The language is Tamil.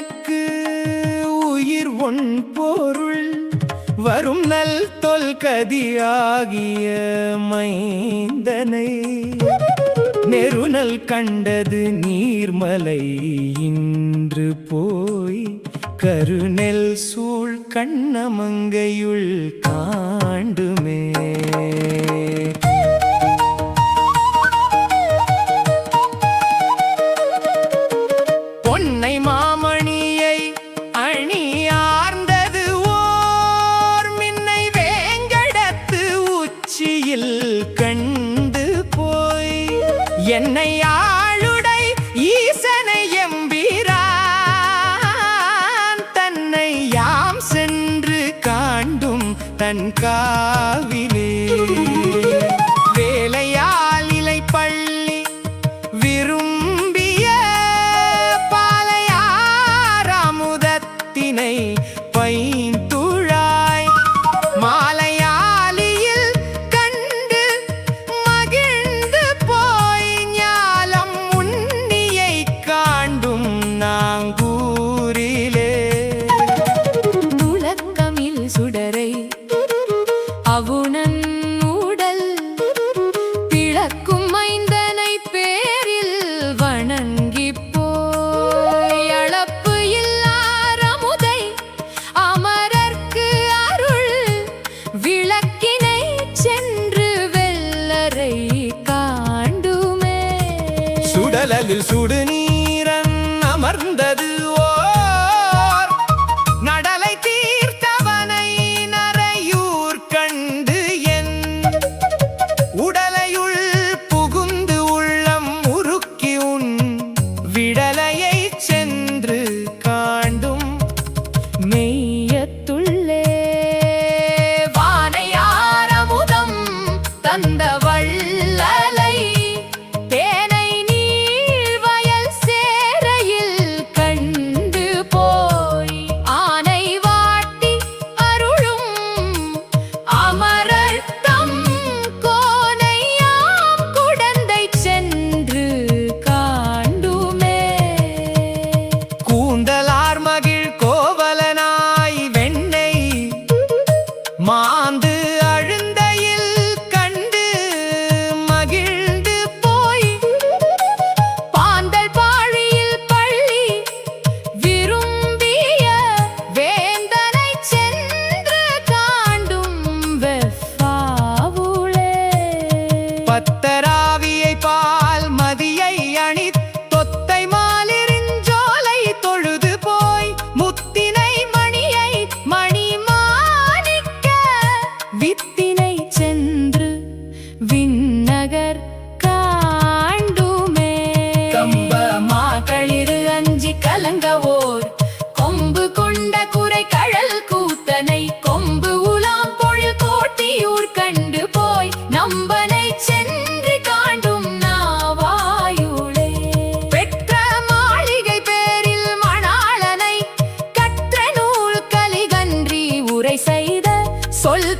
தனக்கு உயிர் ஒன் பொருள் வரும் நல் தொல்கதியாகிய மைந்தனை நெருநல் கண்டது நீர்மலை இன்று போய் கருநெல் சூழ் கண்ணமங்கையுள் காண்டுமே. பொன்னை மாமணியை அணியார்ந்தது ஓர் மின்னை வேங்கடத்து உச்சியில் கண்டு போய் என்னை ஆளுடை ஈசனை எம்பிரான் தன்னை யாம் சென்று காண்டும் தன் காவிலே வேலையால் இலை பள்ளி விரும்பிய பாலையாரமுதத்தினை பைந்துழாய் மாலையாலியில் கண்டு மகிழ்ந்து போய் ஞாலம் உன்னியை காண்டும் நாங்கூரிலே முழக்கமில் சுடரை அவுணன் உடல் பிளக்கும் மைந்தனை பேரில் வணங்கி போய் அளப்பு இல்லாரமுதை அமரர்க்கு அருள் விளக்கினை சென்று வெள்ளரை காண்டுமே. சுடலில் சுடுநீரன் அமர்ந்தது ஓர் நடலை தீர்த்தவனை நரையூர் கண்டு என் உடலையுள் புகுந்து உள்ளம் உருக்கி உன் விடலையை சென்று காண்டும் மெய்யத்துள்ளே வானையாரமுதம் தந்த வள்ளலை தேனை நீழ்வயல் சேரையில் கண்டு போய் ஆனை வாட்டி அருளும் அமரர்த்தம் கோனையாம் குடந்தை சென்று காண்டுமே. கூந்தலார் மகிழ் கோவலனாய் வெண்ணை மாந்து அழுந்தையில் கண்டு மகிழ்ந்து போய் பாந்தல் பாழியில் பள்ளி விரும்பிய வேந்தனை சென்று காண்டும் வெஃபாவுளே. பத்தராவியை பால் மதியை அணி தொத்தை மாலிருஞ்சோலை தொழுது போய் முத்தினை மணியை மணி மாணிக்க வித்தினை சென்று விண்ணகர் காண்டுமே. கம்ப மாக்களிரு அஞ்சி கலங்கவோர் கொம்பு கொண்ட குறை கழல் கூத்தனை கொம்பு உலாம் பொழில் கோட்டியூர் கண்டு போய் நம்பனை சென்று காண்டும் நாவாயுளே. பெற்ற மாளிகை பேரில் மணாளனை கற்ற நூல் கலிகன்றி உரை செய்த சொல்